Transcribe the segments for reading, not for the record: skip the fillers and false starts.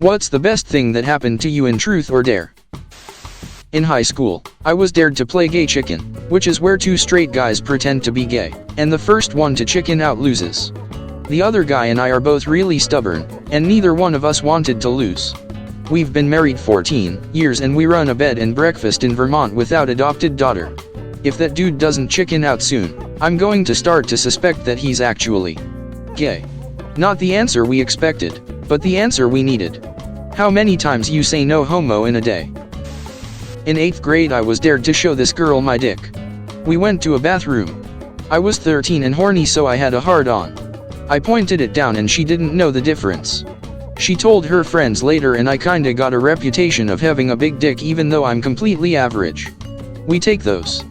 What's the best thing that happened to you in Truth or Dare? In high school, I was dared to play gay chicken, which is where two straight guys pretend to be gay, and the first one to chicken out loses. The other guy and I are both really stubborn, and neither one of us wanted to lose. We've been married 14 years and we run a bed and breakfast in Vermont without adopted daughter. If that dude doesn't chicken out soon, I'm going to start to suspect that he's actually gay. Not the answer we expected, but the answer we needed. How many times you say no homo in a day? In 8th grade I was dared to show this girl my dick. We went to a bathroom. I was 13 and horny, so I had a hard-on. I pointed it down and she didn't know the difference. She told her friends later and I kinda got a reputation of having a big dick even though I'm completely average. We take those.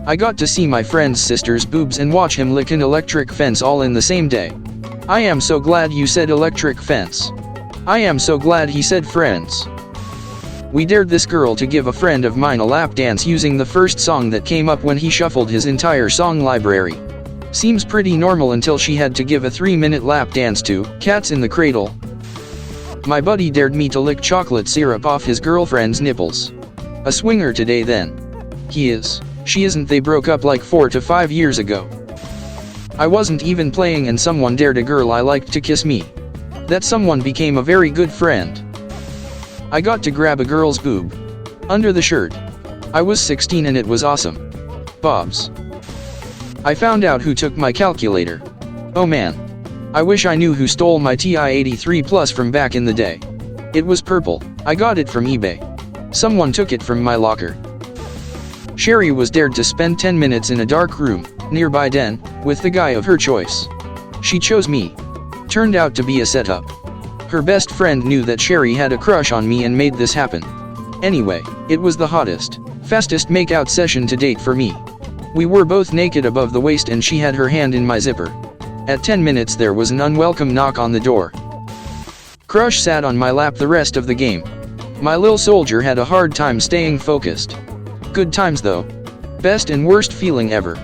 I got to see my friend's sister's boobs and watch him lick an electric fence all in the same day. I am so glad you said electric fence. I am so glad he said friends. We dared this girl to give a friend of mine a lap dance using the first song that came up when he shuffled his entire song library. Seems pretty normal until she had to give a 3-minute lap dance to Cats in the Cradle. My buddy dared me to lick chocolate syrup off his girlfriend's nipples. A swinger today then. He is. She isn't. They broke up like 4 to 5 years ago. I wasn't even playing and someone dared a girl I liked to kiss me. That someone became a very good friend. I got to grab a girl's boob. Under the shirt. I was 16 and it was awesome. Bobs. I found out who took my calculator. Oh man. I wish I knew who stole my TI-83 Plus from back in the day. It was purple. I got it from eBay. Someone took it from my locker. Sherry was dared to spend 10 minutes in a dark room, nearby den, with the guy of her choice. She chose me. Turned out to be a setup. Her best friend knew that Sherry had a crush on me and made this happen. Anyway, it was the hottest, fastest makeout session to date for me. We were both naked above the waist and she had her hand in my zipper. At 10 minutes there was an unwelcome knock on the door. Crush sat on my lap the rest of the game. My lil soldier had a hard time staying focused. Good times though. Best and worst feeling ever.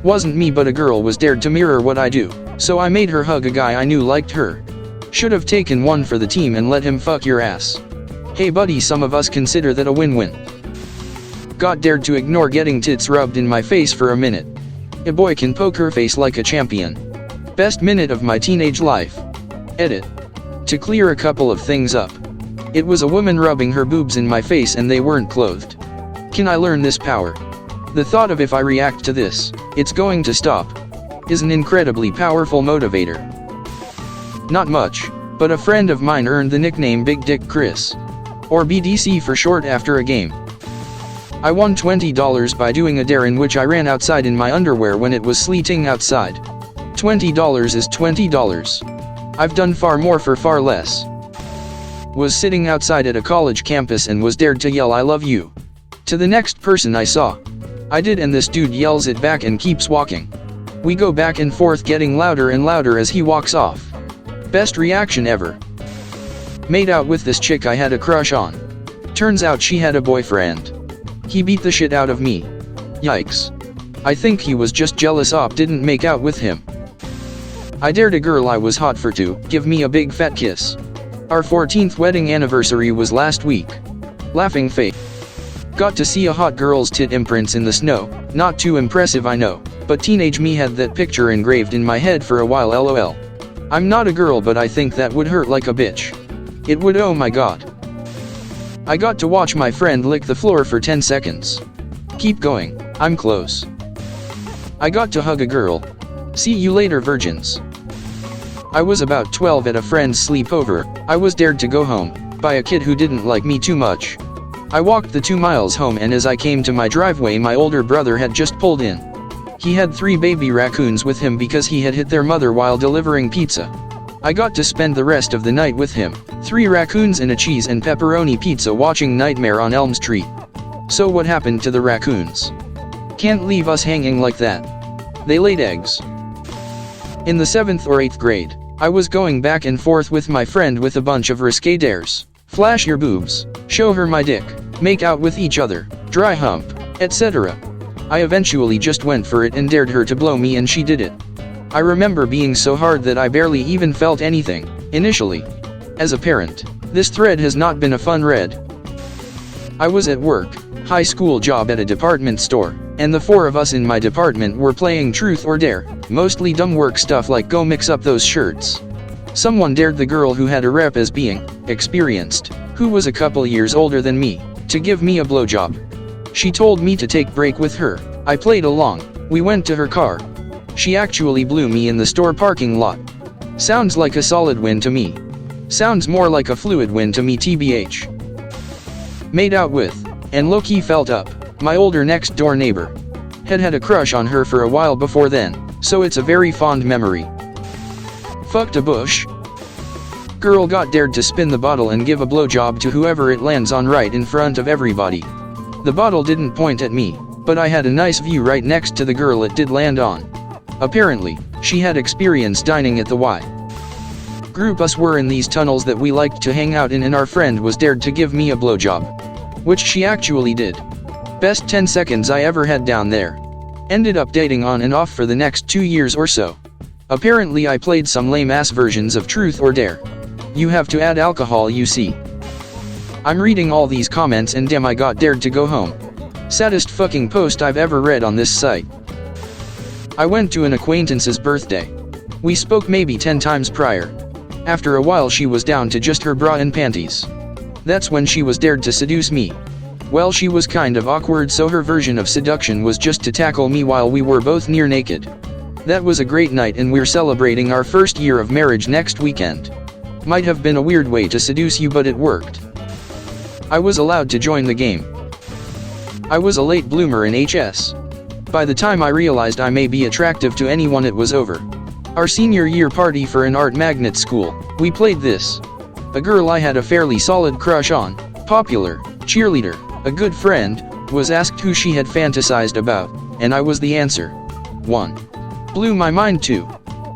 Wasn't me but a girl was dared to mirror what I do, so I made her hug a guy I knew liked her. Should have taken one for the team and let him fuck your ass. Hey buddy, some of us consider that a win-win. Got dared to ignore getting tits rubbed in my face for a minute. A boy can poker face like a champion. Best minute of my teenage life. Edit. To clear a couple of things up. It was a woman rubbing her boobs in my face and they weren't clothed. Can I learn this power? The thought of if I react to this, it's going to stop, is an incredibly powerful motivator. Not much, but a friend of mine earned the nickname Big Dick Chris, or BDC for short, after a game. I won $20 by doing a dare in which I ran outside in my underwear when it was sleeting outside. $20 is $20. I've done far more for far less. Was sitting outside at a college campus and was dared to yell "I love you" to the next person I saw. I did, and this dude yells it back and keeps walking. We go back and forth, getting louder and louder as he walks off. Best reaction ever. Made out with this chick I had a crush on. Turns out she had a boyfriend. He beat the shit out of me. Yikes. I think he was just jealous op didn't make out with him. I dared a girl I was hot for to give me a big fat kiss. Our 14th wedding anniversary was last week. Laughing face. Got to see a hot girl's tit imprints in the snow. Not too impressive I know, but teenage me had that picture engraved in my head for a while. LOL. I'm not a girl but I think that would hurt like a bitch. It would, oh my god. I got to watch my friend lick the floor for 10 seconds. Keep going, I'm close. I got to hug a girl. See you later, virgins. I was about 12 at a friend's sleepover. I was dared to go home by a kid who didn't like me too much. I walked the 2 miles home and as I came to my driveway my older brother had just pulled in. He had 3 baby raccoons with him because he had hit their mother while delivering pizza. I got to spend the rest of the night with him, 3 raccoons and a cheese and pepperoni pizza watching Nightmare on Elm Street. So what happened to the raccoons? Can't leave us hanging like that. They laid eggs. In the 7th or 8th grade, I was going back and forth with my friend with a bunch of risque dares. Flash your boobs, show her my dick, make out with each other, dry hump, etc. I eventually just went for it and dared her to blow me and she did it. I remember being so hard that I barely even felt anything, initially. As a parent, this thread has not been a fun read. I was at work, high school job at a department store, and the 4 of us in my department were playing Truth or Dare, mostly dumb work stuff like go mix up those shirts. Someone dared the girl who had a rep as being experienced, who was a couple years older than me, to give me a blowjob. She told me to take break with her. I played along. We went to her car. She actually blew me in the store parking lot. Sounds like a solid win to me. Sounds more like a fluid win to me tbh. Made out with, and low-key felt up, my older next door neighbor. Had a crush on her for a while before then, so it's a very fond memory. Fucked a bush. Girl got dared to spin the bottle and give a blowjob to whoever it lands on right in front of everybody. The bottle didn't point at me, but I had a nice view right next to the girl it did land on. Apparently, she had experience dining at the Y. Group us were in these tunnels that we liked to hang out in, and our friend was dared to give me a blowjob. Which she actually did. Best 10 seconds I ever had down there. Ended up dating on and off for the next 2 years or so. Apparently I played some lame-ass versions of Truth or Dare. You have to add alcohol, you see. I'm reading all these comments and damn, I got dared to go home. Saddest fucking post I've ever read on this site. I went to an acquaintance's birthday. We spoke maybe 10 times prior. After a while she was down to just her bra and panties. That's when she was dared to seduce me. Well, she was kind of awkward, so her version of seduction was just to tackle me while we were both near naked. That was a great night, and we're celebrating our first year of marriage next weekend. Might have been a weird way to seduce you, but it worked. I was allowed to join the game. I was a late bloomer in HS. By the time I realized I may be attractive to anyone, it was over. Our senior year party for an art magnet school, we played this. A girl I had a fairly solid crush on, popular, cheerleader, a good friend, was asked who she had fantasized about, and I was the answer. 1. Blew my mind. 2.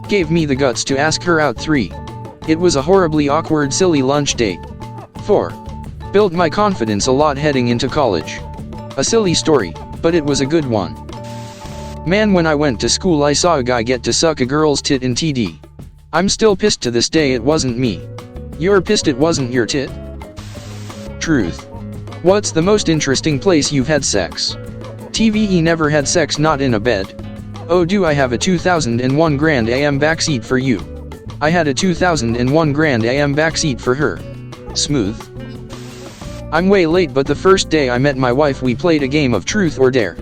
Gave me the guts to ask her out. 3. It was a horribly awkward, silly lunch date. 4. Built my confidence a lot heading into college. A silly story, but it was a good one. Man, when I went to school I saw a guy get to suck a girl's tit in TD. I'm still pissed to this day it wasn't me. You're pissed it wasn't your tit? Truth. What's the most interesting place you've had sex? TVE never had sex, not in a bed. Oh, do I have a 2001 Grand AM backseat for you? I had a 2001 Grand AM backseat for her. Smooth. I'm way late, but the first day I met my wife we played a game of Truth or Dare.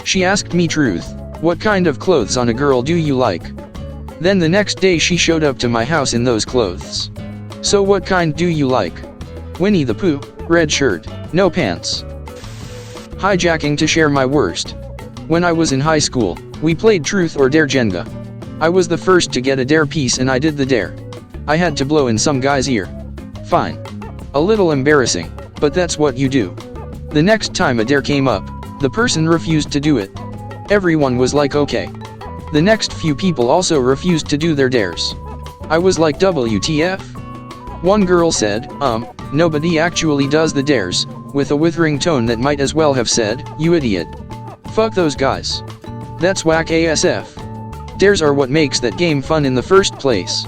She asked me, Truth, what kind of clothes on a girl do you like? Then the next day she showed up to my house in those clothes. So what kind do you like? Winnie the Pooh, red shirt, no pants. Hijacking to share my worst. When I was in high school, we played Truth or Dare Jenga. I was the first to get a dare piece and I did the dare. I had to blow in some guy's ear. Fine. A little embarrassing, but that's what you do. The next time a dare came up, the person refused to do it. Everyone was like, okay. The next few people also refused to do their dares. I was like, WTF? One girl said, nobody actually does the dares, with a withering tone that might as well have said, you idiot. Fuck those guys. That's whack ASF. Dares are what makes that game fun in the first place.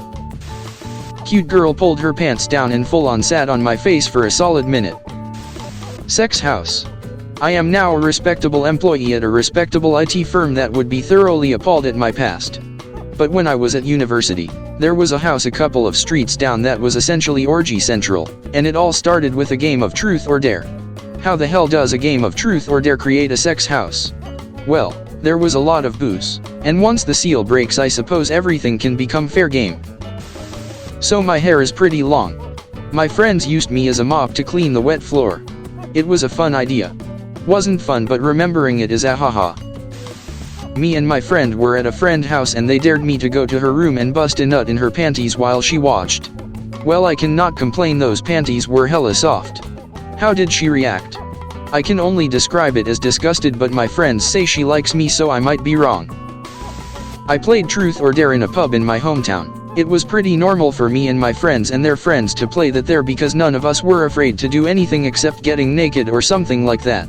Cute girl pulled her pants down and full on sat on my face for a solid minute. Sex house. I am now a respectable employee at a respectable IT firm that would be thoroughly appalled at my past. But when I was at university, there was a house a couple of streets down that was essentially orgy central, and it all started with a game of Truth or Dare. How the hell does a game of Truth or Dare create a sex house? Well, there was a lot of booze, and once the seal breaks I suppose everything can become fair game. So my hair is pretty long. My friends used me as a mop to clean the wet floor. It was a fun idea. Wasn't fun, but remembering it is a haha. Me and my friend were at a friend's house and they dared me to go to her room and bust a nut in her panties while she watched. Well, I cannot complain, those panties were hella soft. How did she react? I can only describe it as disgusted, but my friends say she likes me, so I might be wrong. I played Truth or Dare in a pub in my hometown. It was pretty normal for me and my friends and their friends to play that there because none of us were afraid to do anything except getting naked or something like that.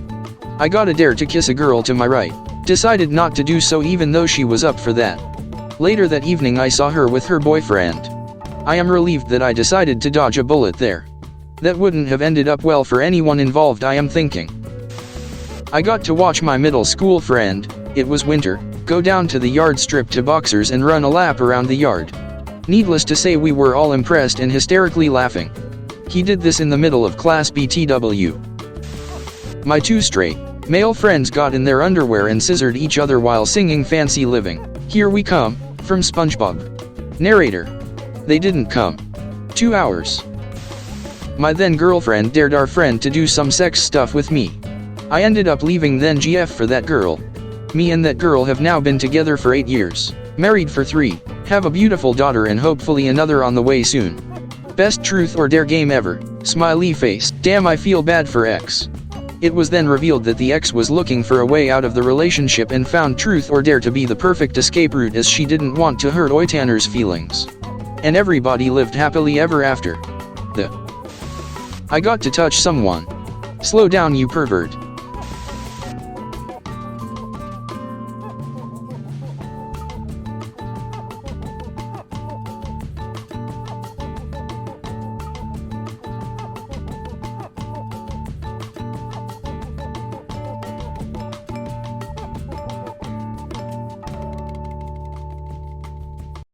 I got a dare to kiss a girl to my right. Decided not to do so even though she was up for that. Later that evening I saw her with her boyfriend. I am relieved that I decided to dodge a bullet there. That wouldn't have ended up well for anyone involved, I am thinking. I got to watch my middle school friend, it was winter, go down to the yard strip to Boxers and run a lap around the yard. Needless to say, we were all impressed and hysterically laughing. He did this in the middle of class BTW. My two straight male friends got in their underwear and scissored each other while singing Fancy Living, Here We Come, from SpongeBob. Narrator. They didn't come. 2 hours. My then girlfriend dared our friend to do some sex stuff with me. I ended up leaving then GF for that girl. Me and that girl have now been together for 8 years, married for 3, have a beautiful daughter and hopefully another on the way soon. Best truth or dare game ever, smiley face. Damn, I feel bad for X. It was then revealed that the ex was looking for a way out of the relationship and found truth or dare to be the perfect escape route, as she didn't want to hurt Tanner's feelings. And everybody lived happily ever after. I got to touch someone. Slow down, you pervert.